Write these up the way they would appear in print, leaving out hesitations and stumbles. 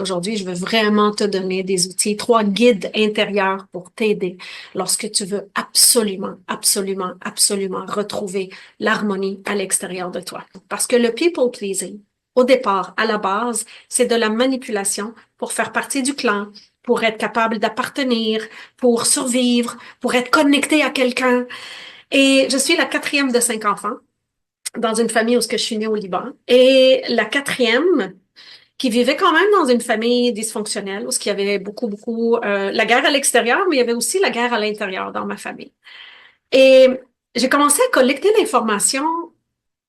Aujourd'hui, je veux vraiment te donner des outils, 3 guides intérieurs pour t'aider lorsque tu veux absolument, absolument, absolument retrouver l'harmonie à l'extérieur de toi. Parce que le people pleasing, au départ, à la base, c'est de la manipulation pour faire partie du clan, pour être capable d'appartenir, pour survivre, pour être connecté à quelqu'un. Et je suis la quatrième de 5 enfants dans une famille où je suis née au Liban. Et la quatrième, qui vivait quand même dans une famille dysfonctionnelle, où il y avait beaucoup, beaucoup la guerre à l'extérieur, mais il y avait aussi la guerre à l'intérieur dans ma famille. Et j'ai commencé à collecter l'information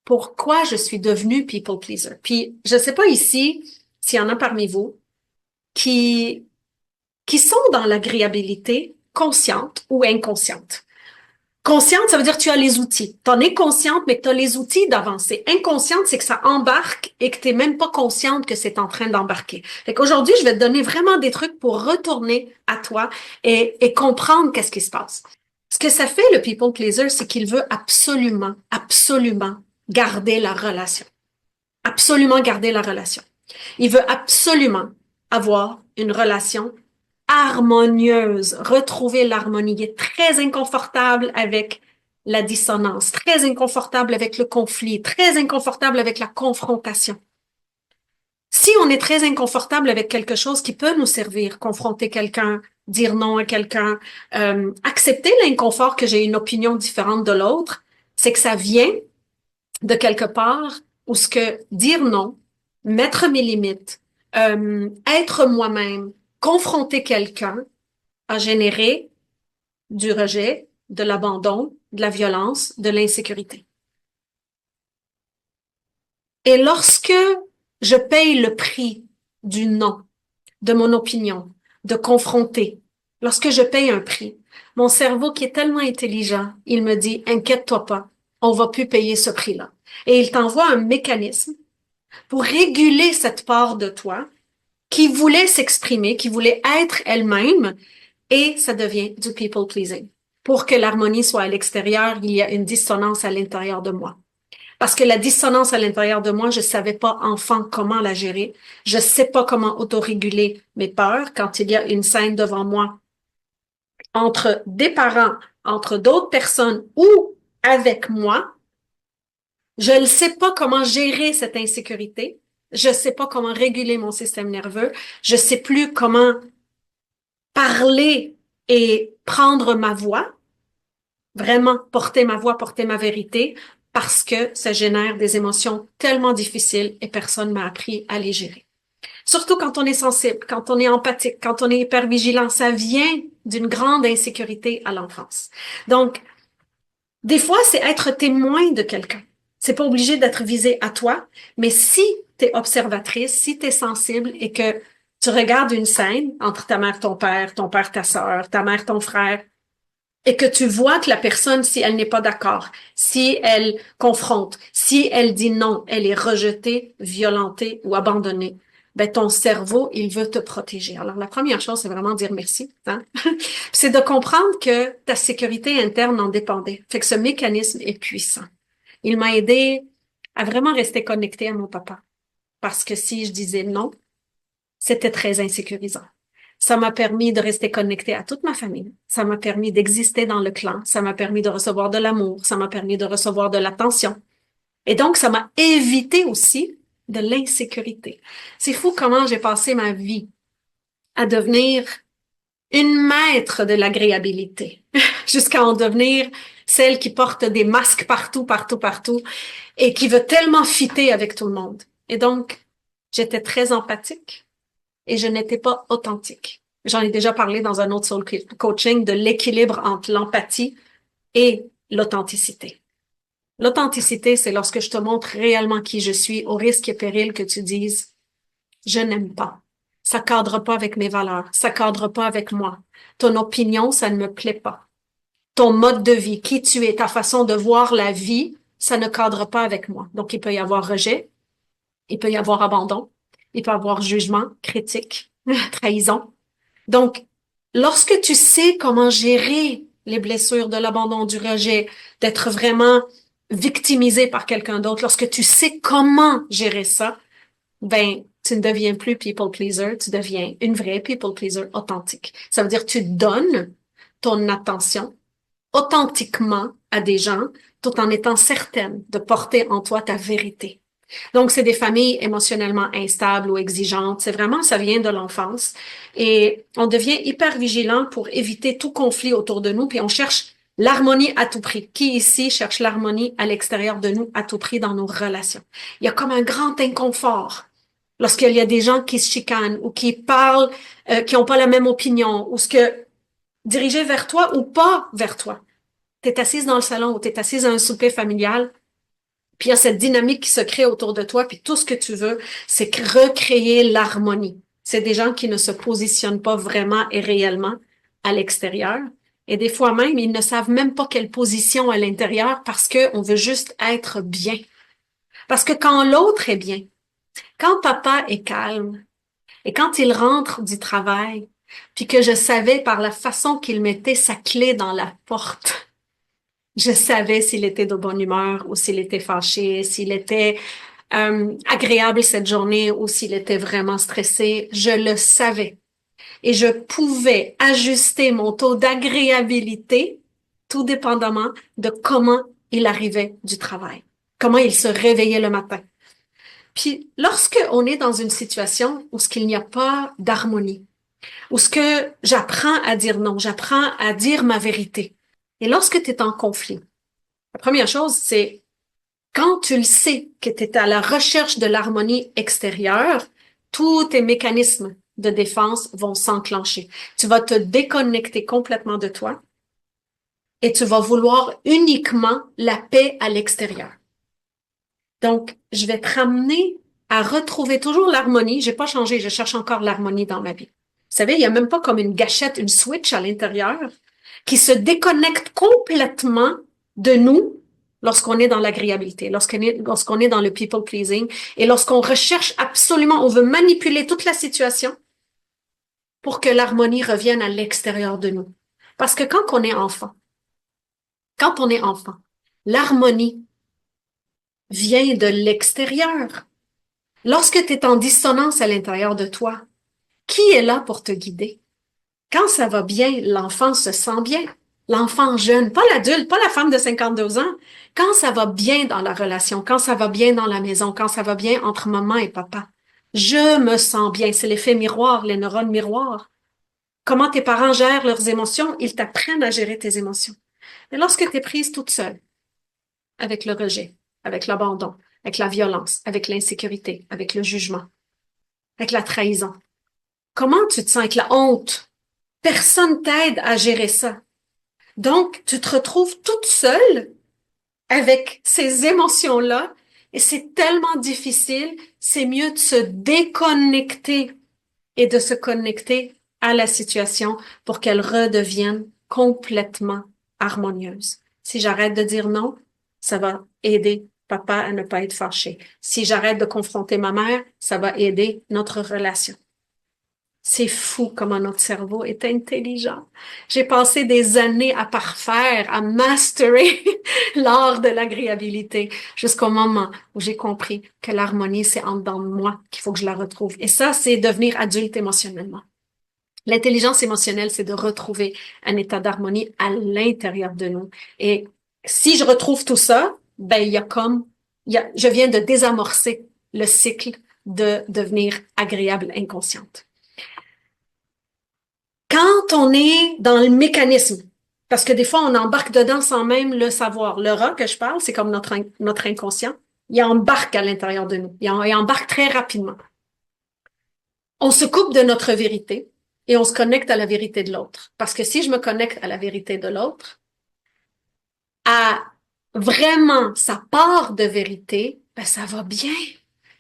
pourquoi je suis devenue people pleaser. Puis je sais pas ici s'il y en a parmi vous qui qui sont dans l'agréabilité consciente ou inconsciente. Consciente, ça veut dire que tu as les outils. Tu en es consciente, mais que tu as les outils d'avancer. Inconsciente, c'est que ça embarque et que tu n'es même pas consciente que c'est en train d'embarquer. Fait qu'aujourd'hui, je vais te donner vraiment des trucs pour retourner à toi et comprendre qu'est-ce qui se passe. Ce que ça fait, le people pleaser, c'est qu'il veut absolument, absolument garder la relation. Absolument garder la relation. Il veut absolument avoir une relation harmonieuse, retrouver l'harmonie. Il est très inconfortable avec la dissonance, très inconfortable avec le conflit, très inconfortable avec la confrontation. Si on est très inconfortable avec quelque chose qui peut nous servir, confronter quelqu'un, dire non à quelqu'un, accepter l'inconfort que j'ai une opinion différente de l'autre, c'est que ça vient de quelque part où ce que dire non, mettre mes limites, être moi-même, confronter quelqu'un a généré du rejet, de l'abandon, de la violence, de l'insécurité. Et lorsque je paye le prix du non, de mon opinion, de confronter, lorsque je paye un prix, mon cerveau qui est tellement intelligent, il me dit, inquiète-toi pas, on va plus payer ce prix-là. Et il t'envoie un mécanisme pour réguler cette part de toi qui voulait s'exprimer, qui voulait être elle-même, et ça devient du people pleasing. Pour que l'harmonie soit à l'extérieur, il y a une dissonance à l'intérieur de moi. Parce que la dissonance à l'intérieur de moi, je savais pas enfant comment la gérer. Je sais pas comment autoréguler mes peurs quand il y a une scène devant moi entre des parents, entre d'autres personnes ou avec moi. Je ne sais pas comment gérer cette insécurité. Je ne sais pas comment réguler mon système nerveux. Je ne sais plus comment parler et prendre ma voix, vraiment porter ma voix, porter ma vérité, parce que ça génère des émotions tellement difficiles et personne m'a appris à les gérer. Surtout quand on est sensible, quand on est empathique, quand on est hyper vigilant, ça vient d'une grande insécurité à l'enfance. Donc, des fois, c'est être témoin de quelqu'un. C'est pas obligé d'être visé à toi, mais si tu es observatrice, si tu es sensible et que tu regardes une scène entre ta mère, ton père, ta sœur, ta mère, ton frère, et que tu vois que la personne, si elle n'est pas d'accord, si elle confronte, si elle dit non, elle est rejetée, violentée ou abandonnée, ben ton cerveau, il veut te protéger. Alors la première chose, c'est vraiment dire merci, hein? C'est de comprendre que ta sécurité interne en dépendait. Fait que ce mécanisme est puissant. Il m'a aidé à vraiment rester connectée à mon papa. Parce que si je disais non, c'était très insécurisant. Ça m'a permis de rester connectée à toute ma famille. Ça m'a permis d'exister dans le clan. Ça m'a permis de recevoir de l'amour. Ça m'a permis de recevoir de l'attention. Et donc, ça m'a évité aussi de l'insécurité. C'est fou comment j'ai passé ma vie à devenir une maître de l'agréabilité, jusqu'à en devenir celle qui porte des masques partout, partout, partout, et qui veut tellement fitter avec tout le monde. Et donc, j'étais très empathique et je n'étais pas authentique. J'en ai déjà parlé dans un autre soul coaching de l'équilibre entre l'empathie et l'authenticité. L'authenticité, c'est lorsque je te montre réellement qui je suis, au risque et péril que tu dises, je n'aime pas. Ça cadre pas avec mes valeurs. Ça cadre pas avec moi. Ton opinion, ça ne me plaît pas. Ton mode de vie, qui tu es, ta façon de voir la vie, ça ne cadre pas avec moi. Donc, il peut y avoir rejet, il peut y avoir abandon, il peut y avoir jugement, critique, trahison. Donc, lorsque tu sais comment gérer les blessures de l'abandon, du rejet, d'être vraiment victimisé par quelqu'un d'autre, lorsque tu sais comment gérer ça, ben, Tu ne deviens plus people pleaser, tu deviens une vraie people pleaser authentique. Ça veut dire que tu donnes ton attention authentiquement à des gens tout en étant certaine de porter en toi ta vérité. Donc, c'est des familles émotionnellement instables ou exigeantes. C'est vraiment, ça vient de l'enfance. Et on devient hyper vigilant pour éviter tout conflit autour de nous, puis on cherche l'harmonie à tout prix. Qui ici cherche l'harmonie à l'extérieur de nous à tout prix dans nos relations? Il y a comme un grand inconfort lorsqu'il y a des gens qui se chicanent ou qui parlent, qui n'ont pas la même opinion, ou ce que dirigés vers toi ou pas vers toi. Tu es assise dans le salon ou tu es assise à un souper familial, puis il y a cette dynamique qui se crée autour de toi, puis tout ce que tu veux, c'est recréer l'harmonie. C'est des gens qui ne se positionnent pas vraiment et réellement à l'extérieur. Et des fois même, ils ne savent même pas quelle position à l'intérieur parce qu'on veut juste être bien. Parce que quand l'autre est bien, quand papa est calme, et quand il rentre du travail, puis que je savais par la façon qu'il mettait sa clé dans la porte, je savais s'il était de bonne humeur ou s'il était fâché, s'il était agréable cette journée ou s'il était vraiment stressé. Je le savais. Et je pouvais ajuster mon taux d'agréabilité tout dépendamment de comment il arrivait du travail, comment il se réveillait le matin. Puis, lorsque on est dans une situation où ce qu'il n'y a pas d'harmonie, où ce que j'apprends à dire non, j'apprends à dire ma vérité. Et lorsque tu es en conflit, la première chose, c'est quand tu le sais que tu es à la recherche de l'harmonie extérieure, tous tes mécanismes de défense vont s'enclencher. Tu vas te déconnecter complètement de toi et tu vas vouloir uniquement la paix à l'extérieur. Donc, je vais te ramener à retrouver toujours l'harmonie. J'ai pas changé, je cherche encore l'harmonie dans ma vie. Vous savez, il y a même pas comme une gâchette, une switch à l'intérieur qui se déconnecte complètement de nous lorsqu'on est dans l'agréabilité, lorsqu'on est dans le people pleasing et lorsqu'on recherche absolument, on veut manipuler toute la situation pour que l'harmonie revienne à l'extérieur de nous. Parce que quand on est enfant, l'harmonie vient de l'extérieur. Lorsque tu es en dissonance à l'intérieur de toi, qui est là pour te guider? Quand ça va bien, l'enfant se sent bien. L'enfant jeune, pas l'adulte, pas la femme de 52 ans. Quand ça va bien dans la relation, quand ça va bien dans la maison, quand ça va bien entre maman et papa, je me sens bien. C'est l'effet miroir, les neurones miroirs. Comment tes parents gèrent leurs émotions? Ils t'apprennent à gérer tes émotions. Mais lorsque tu es prise toute seule, avec le rejet, avec l'abandon, avec la violence, avec l'insécurité, avec le jugement, avec la trahison, comment tu te sens avec la honte? Personne t'aide à gérer ça. Donc, tu te retrouves toute seule avec ces émotions-là et c'est tellement difficile. C'est mieux de se déconnecter et de se connecter à la situation pour qu'elle redevienne complètement harmonieuse. Si j'arrête de dire non, ça va aider papa à ne pas être fâché. Si j'arrête de confronter ma mère, ça va aider notre relation. C'est fou comment notre cerveau est intelligent. J'ai passé des années à parfaire, à masterer l'art de l'agréabilité jusqu'au moment où j'ai compris que l'harmonie, c'est en dedans de moi qu'il faut que je la retrouve. Et ça, c'est devenir adulte émotionnellement. L'intelligence émotionnelle, c'est de retrouver un état d'harmonie à l'intérieur de nous. Et si je retrouve tout ça, ben, je viens de désamorcer le cycle de devenir agréable inconsciente. Quand on est dans le mécanisme, parce que des fois, on embarque dedans sans même le savoir. Le rat que je parle, c'est comme notre inconscient. Il embarque à l'intérieur de nous. Il embarque très rapidement. On se coupe de notre vérité et on se connecte à la vérité de l'autre. Parce que si je me connecte à la vérité de l'autre, à vraiment sa part de vérité, ben ça va bien.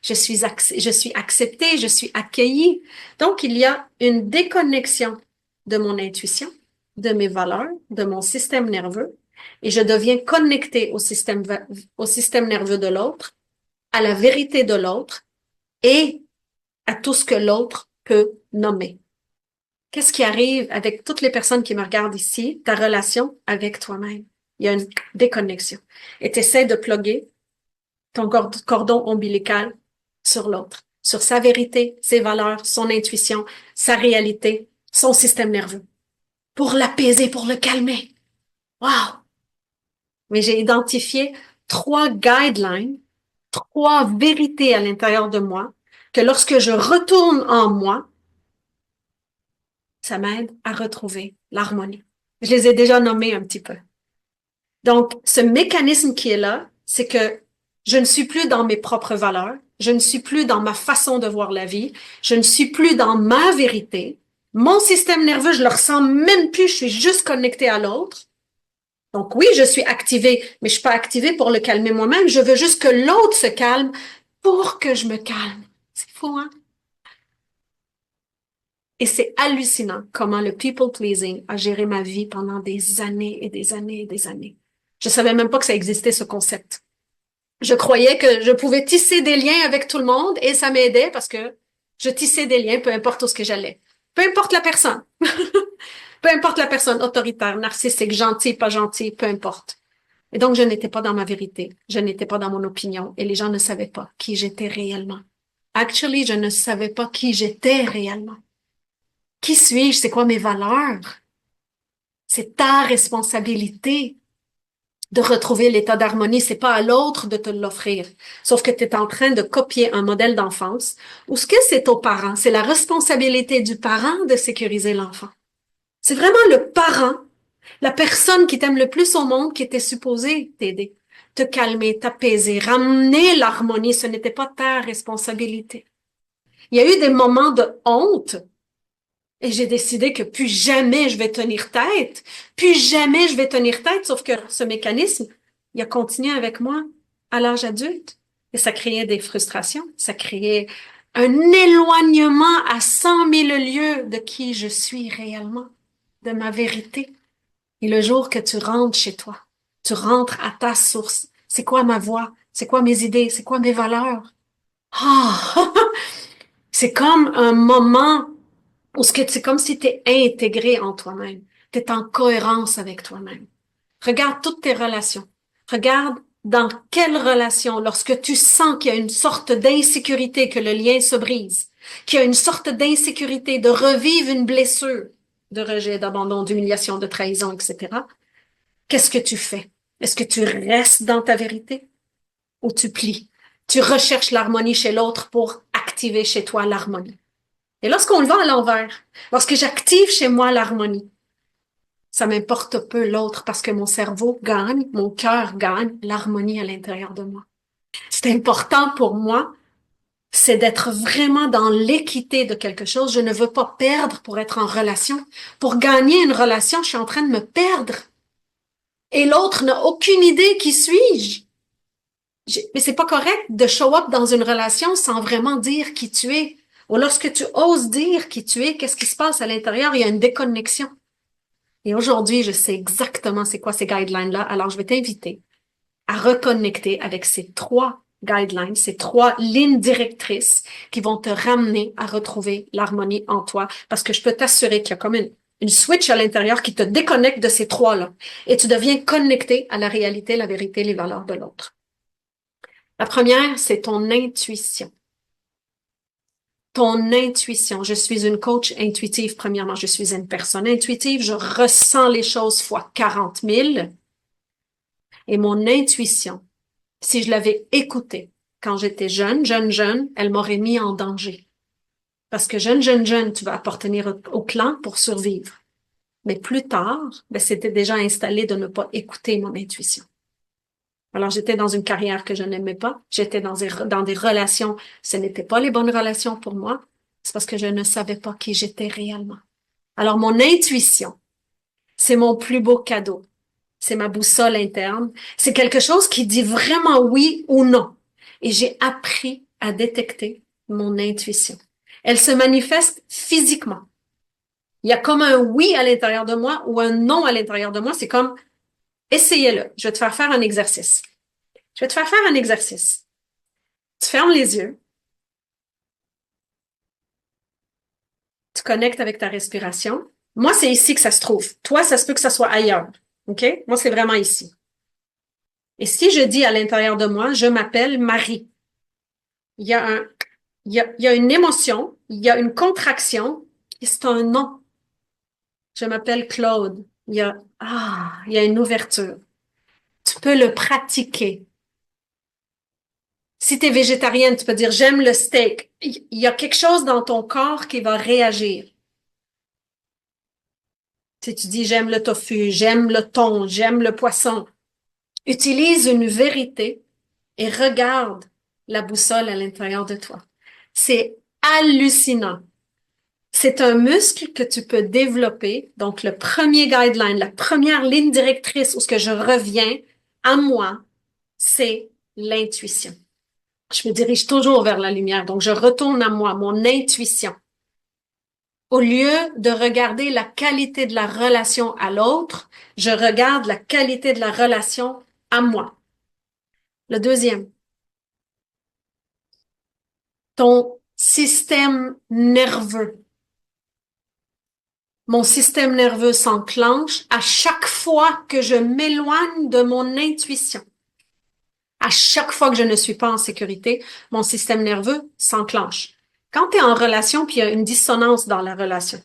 Je suis acceptée, je suis accueillie. Donc, il y a une déconnexion de mon intuition, de mes valeurs, de mon système nerveux, et je deviens connectée au système nerveux de l'autre, à la vérité de l'autre et à tout ce que l'autre peut nommer. Qu'est-ce qui arrive avec toutes les personnes qui me regardent ici? Ta relation avec toi-même. Il y a une déconnexion. Et tu essaies de plugger ton cordon ombilical sur l'autre, sur sa vérité, ses valeurs, son intuition, sa réalité, son système nerveux, pour l'apaiser, pour le calmer. Wow! Mais j'ai identifié 3 guidelines, 3 vérités à l'intérieur de moi, que lorsque je retourne en moi, ça m'aide à retrouver l'harmonie. Je les ai déjà nommées un petit peu. Donc, ce mécanisme qui est là, c'est que je ne suis plus dans mes propres valeurs, je ne suis plus dans ma façon de voir la vie, je ne suis plus dans ma vérité. Mon système nerveux, je le ressens même plus, je suis juste connectée à l'autre. Donc oui, je suis activée, mais je suis pas activée pour le calmer moi-même, je veux juste que l'autre se calme pour que je me calme. C'est fou, hein? Et c'est hallucinant comment le people pleasing a géré ma vie pendant des années et des années et des années. Je savais même pas que ça existait, ce concept. Je croyais que je pouvais tisser des liens avec tout le monde et ça m'aidait parce que je tissais des liens, peu importe où ce que j'allais. Peu importe la personne. Peu importe la personne, autoritaire, narcissique, gentille, pas gentille, peu importe. Et donc, je n'étais pas dans ma vérité. Je n'étais pas dans mon opinion et les gens ne savaient pas qui j'étais réellement. Actually, je ne savais pas qui j'étais réellement. Qui suis-je? C'est quoi mes valeurs? C'est ta responsabilité de retrouver l'état d'harmonie. C'est pas à l'autre de te l'offrir. Sauf que tu es en train de copier un modèle d'enfance où ce que c'est aux parents, c'est la responsabilité du parent de sécuriser l'enfant. C'est vraiment le parent, la personne qui t'aime le plus au monde qui était supposée t'aider, te calmer, t'apaiser, ramener l'harmonie. Ce n'était pas ta responsabilité. Il y a eu des moments de honte. Et j'ai décidé que plus jamais je vais tenir tête, plus jamais je vais tenir tête, sauf que ce mécanisme, il a continué avec moi à l'âge adulte. Et ça créait des frustrations, ça créait un éloignement à 100 000 lieues de qui je suis réellement, de ma vérité. Et le jour que tu rentres chez toi, tu rentres à ta source. C'est quoi ma voix? C'est quoi mes idées? C'est quoi mes valeurs? Ah! C'est comme un moment ou ce que c'est comme si tu es intégré en toi-même. Tu es en cohérence avec toi-même. Regarde toutes tes relations. Regarde dans quelle relation, lorsque tu sens qu'il y a une sorte d'insécurité, que le lien se brise, qu'il y a une sorte d'insécurité de revivre une blessure de rejet, d'abandon, d'humiliation, de trahison, etc. Qu'est-ce que tu fais? Est-ce que tu restes dans ta vérité ou tu plies? Tu recherches l'harmonie chez l'autre pour activer chez toi l'harmonie. Et lorsqu'on le va à l'envers, lorsque j'active chez moi l'harmonie, ça m'importe peu l'autre parce que mon cerveau gagne, mon cœur gagne l'harmonie à l'intérieur de moi. C'est important pour moi, c'est d'être vraiment dans l'équité de quelque chose. Je ne veux pas perdre pour être en relation. Pour gagner une relation, je suis en train de me perdre. Et l'autre n'a aucune idée qui suis-je. Mais c'est pas correct de show up dans une relation sans vraiment dire qui tu es. Ou lorsque tu oses dire qui tu es, qu'est-ce qui se passe à l'intérieur? Il y a une déconnexion. Et aujourd'hui, je sais exactement c'est quoi ces guidelines-là. Alors, je vais t'inviter à reconnecter avec ces 3 guidelines, ces 3 lignes directrices qui vont te ramener à retrouver l'harmonie en toi. Parce que je peux t'assurer qu'il y a comme une switch à l'intérieur qui te déconnecte de ces 3-là. Et tu deviens connecté à la réalité, la vérité, les valeurs de l'autre. La première, c'est ton intuition. Ton intuition. Je suis une coach intuitive, premièrement. Je suis une personne intuitive. Je ressens les choses fois 40 000. Et mon intuition, si je l'avais écoutée quand j'étais jeune, elle m'aurait mis en danger. Parce que jeune, tu vas appartenir au clan pour survivre. Mais plus tard, c'était déjà installé de ne pas écouter mon intuition. Alors, j'étais dans une carrière que je n'aimais pas. J'étais dans des relations. Ce n'étaient pas les bonnes relations pour moi. C'est parce que je ne savais pas qui j'étais réellement. Alors, mon intuition, c'est mon plus beau cadeau. C'est ma boussole interne. C'est quelque chose qui dit vraiment oui ou non. Et j'ai appris à détecter mon intuition. Elle se manifeste physiquement. Il y a comme un oui à l'intérieur de moi ou un non à l'intérieur de moi. C'est comme, essayez-le. Je vais te faire faire un exercice. Je vais te faire faire un exercice. Tu fermes les yeux. Tu connectes avec ta respiration. Moi, c'est ici que ça se trouve. Toi, ça se peut que ça soit ailleurs. OK? Moi, c'est vraiment ici. Et si je dis à l'intérieur de moi, je m'appelle Marie, il y a un Il y a une émotion, il y a une contraction, et c'est un non. Je m'appelle Claude. Il y a une ouverture. Tu peux le pratiquer. Si tu es végétarienne, tu peux dire j'aime le steak. Il y a quelque chose dans ton corps qui va réagir. Si tu dis j'aime le tofu, j'aime le thon, j'aime le poisson, utilise une vérité et regarde la boussole à l'intérieur de toi. C'est hallucinant. C'est un muscle que tu peux développer. Donc, le premier guideline, la première ligne directrice où ce que je reviens à moi, c'est l'intuition. Je me dirige toujours vers la lumière. Donc, je retourne à moi, mon intuition. Au lieu de regarder la qualité de la relation à l'autre, je regarde la qualité de la relation à moi. Le deuxième, ton système nerveux. Mon système nerveux s'enclenche à chaque fois que je m'éloigne de mon intuition. À chaque fois que je ne suis pas en sécurité, mon système nerveux s'enclenche. Quand tu es en relation, puis il y a une dissonance dans la relation,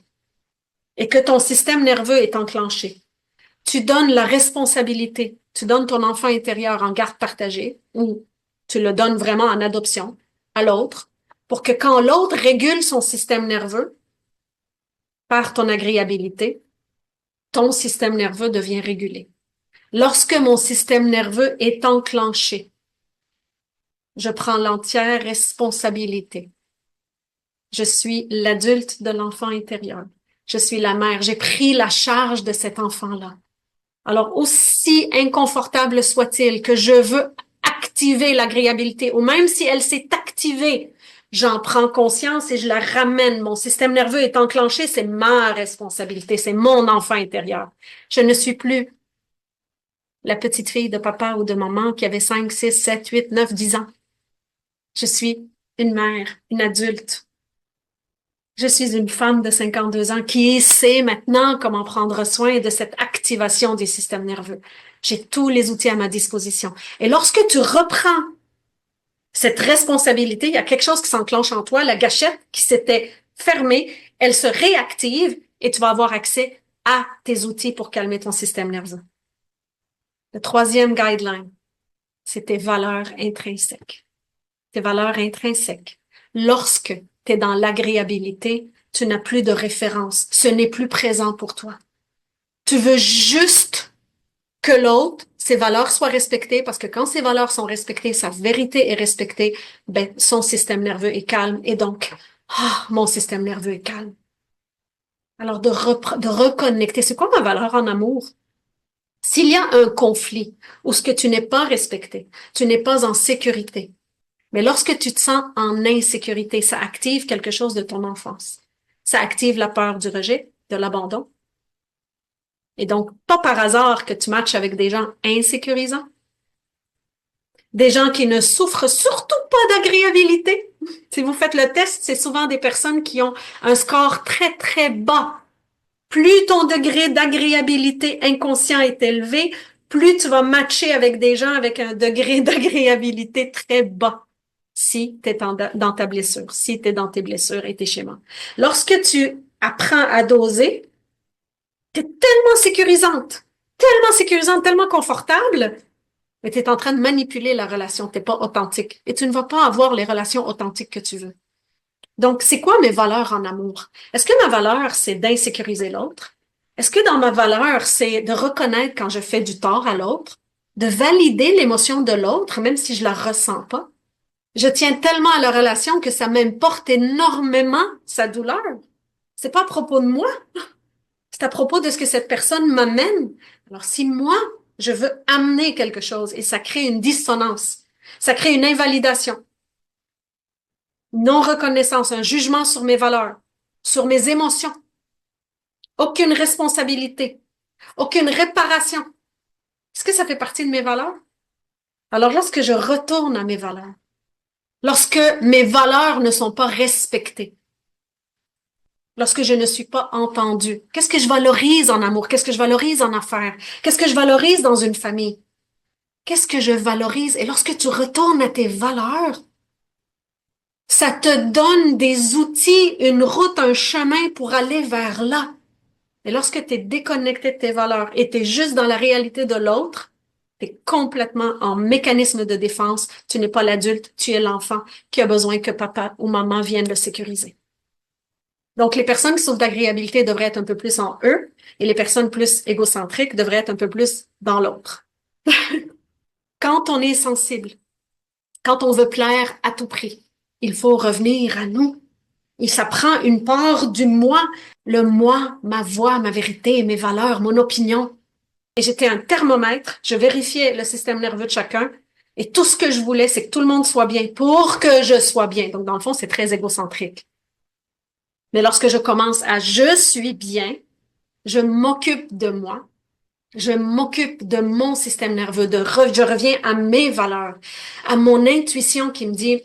et que ton système nerveux est enclenché, tu donnes la responsabilité, tu donnes ton enfant intérieur en garde partagée, ou tu le donnes vraiment en adoption à l'autre, pour que quand l'autre régule son système nerveux par ton agréabilité, ton système nerveux devient régulé. Lorsque mon système nerveux est enclenché, je prends l'entière responsabilité. Je suis l'adulte de l'enfant intérieur. Je suis la mère. J'ai pris la charge de cet enfant-là. Alors, aussi inconfortable soit-il que je veux activer l'agréabilité, ou même si elle s'est activée, j'en prends conscience et je la ramène. Mon système nerveux est enclenché, c'est ma responsabilité, c'est mon enfant intérieur. Je ne suis plus la petite fille de papa ou de maman qui avait 5, 6, 7, 8, 9, 10 ans. Je suis une mère, une adulte. Je suis une femme de 52 ans qui sait maintenant comment prendre soin de cette activation des systèmes nerveux. J'ai tous les outils à ma disposition. Et lorsque tu reprends cette responsabilité, il y a quelque chose qui s'enclenche en toi, la gâchette qui s'était fermée, elle se réactive et tu vas avoir accès à tes outils pour calmer ton système nerveux. Le troisième guideline, c'est tes valeurs intrinsèques. Tes valeurs intrinsèques. Lorsque tu es dans l'agréabilité, tu n'as plus de référence. Ce n'est plus présent pour toi. Tu veux juste que l'autre, ses valeurs soient respectées parce que quand ses valeurs sont respectées, sa vérité est respectée, ben, son système nerveux est calme et donc, mon système nerveux est calme. Alors, de reconnecter. C'est quoi ma valeur en amour? S'il y a un conflit où ce que tu n'es pas respecté, tu n'es pas en sécurité, mais lorsque tu te sens en insécurité, ça active quelque chose de ton enfance. Ça active la peur du rejet, de l'abandon. Et donc, pas par hasard que tu matches avec des gens insécurisants, des gens qui ne souffrent surtout pas d'agréabilité. Si vous faites le test, c'est souvent des personnes qui ont un score très, très bas. Plus ton degré d'agréabilité inconscient est élevé, plus tu vas matcher avec des gens avec un degré d'agréabilité très bas. Si tu es dans ta blessure, si tu es dans tes blessures et tes schémas. Lorsque tu apprends à doser, tu es tellement sécurisante, tellement confortable, mais tu es en train de manipuler la relation, tu n'es pas authentique. Et tu ne vas pas avoir les relations authentiques que tu veux. Donc, c'est quoi mes valeurs en amour? Est-ce que ma valeur, c'est d'insécuriser l'autre? Est-ce que dans ma valeur, c'est de reconnaître quand je fais du tort à l'autre, de valider l'émotion de l'autre, même si je la ressens pas? Je tiens tellement à la relation que ça m'importe énormément sa douleur. C'est pas à propos de moi, c'est à propos de ce que cette personne m'amène. Alors, si moi, je veux amener quelque chose et ça crée une dissonance, ça crée une invalidation, non-reconnaissance, un jugement sur mes valeurs, sur mes émotions, aucune responsabilité, aucune réparation. Est-ce que ça fait partie de mes valeurs? Alors, lorsque je retourne à mes valeurs, lorsque mes valeurs ne sont pas respectées, lorsque je ne suis pas entendue, qu'est-ce que je valorise en amour? Qu'est-ce que je valorise en affaires? Qu'est-ce que je valorise dans une famille? Qu'est-ce que je valorise? Et lorsque tu retournes à tes valeurs, Ça te donne des outils, une route, un chemin pour aller vers là. Et lorsque tu es déconnecté de tes valeurs et tu es juste dans la réalité de l'autre, tu es complètement en mécanisme de défense. Tu n'es pas l'adulte, tu es l'enfant qui a besoin que papa ou maman viennent le sécuriser. Donc, les personnes qui souffrent d'agréabilité devraient être un peu plus en eux et les personnes plus égocentriques devraient être un peu plus dans l'autre. Quand on est sensible, quand on veut plaire à tout prix, il faut revenir à nous. Et ça prend une part du moi, le moi, ma voix, ma vérité, mes valeurs, mon opinion. Et j'étais un thermomètre, je vérifiais le système nerveux de chacun et tout ce que je voulais, c'est que tout le monde soit bien pour que je sois bien. Donc, dans le fond, c'est très égocentrique. Mais lorsque je commence à je suis bien, je m'occupe de moi, je m'occupe de mon système nerveux, je reviens à mes valeurs, à mon intuition qui me dit,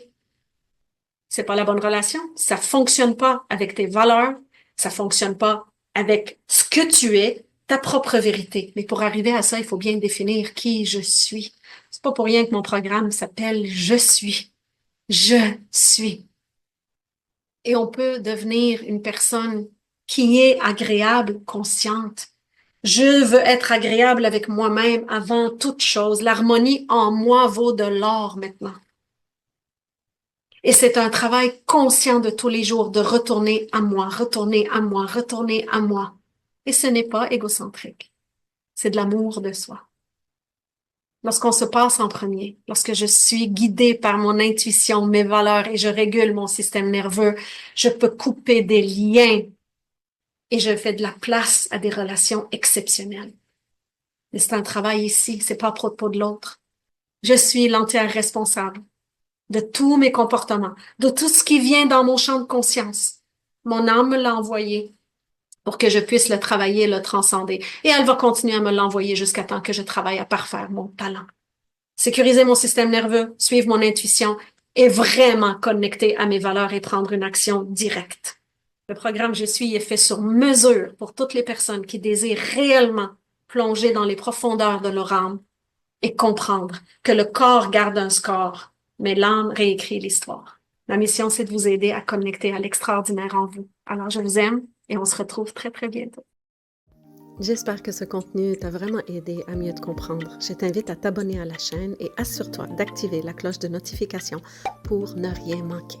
c'est pas la bonne relation, ça fonctionne pas avec tes valeurs, ça fonctionne pas avec ce que tu es, ta propre vérité. Mais pour arriver à ça, il faut bien définir qui je suis. C'est pas pour rien que mon programme s'appelle Je suis. Je suis. Et on peut devenir une personne qui est agréable, consciente. Je veux être agréable avec moi-même avant toute chose. L'harmonie en moi vaut de l'or maintenant. Et c'est un travail conscient de tous les jours de retourner à moi, retourner à moi, retourner à moi. Et ce n'est pas égocentrique. C'est de l'amour de soi. Lorsqu'on se passe en premier, lorsque je suis guidée par mon intuition, mes valeurs et je régule mon système nerveux, je peux couper des liens et je fais de la place à des relations exceptionnelles. Mais c'est un travail ici, c'est pas à propos de l'autre. Je suis l'entière responsable de tous mes comportements, de tout ce qui vient dans mon champ de conscience. Mon âme me l'a envoyé pour que je puisse le travailler, le transcender. Et elle va continuer à me l'envoyer jusqu'à temps que je travaille à parfaire mon talent. Sécuriser mon système nerveux, suivre mon intuition et vraiment connecter à mes valeurs et prendre une action directe. Le programme Je suis est fait sur mesure pour toutes les personnes qui désirent réellement plonger dans les profondeurs de leur âme et comprendre que le corps garde un score, mais l'âme réécrit l'histoire. Ma mission, c'est de vous aider à connecter à l'extraordinaire en vous. Alors, je vous aime et on se retrouve très, très bientôt. J'espère que ce contenu t'a vraiment aidé à mieux te comprendre. Je t'invite à t'abonner à la chaîne et assure-toi d'activer la cloche de notification pour ne rien manquer.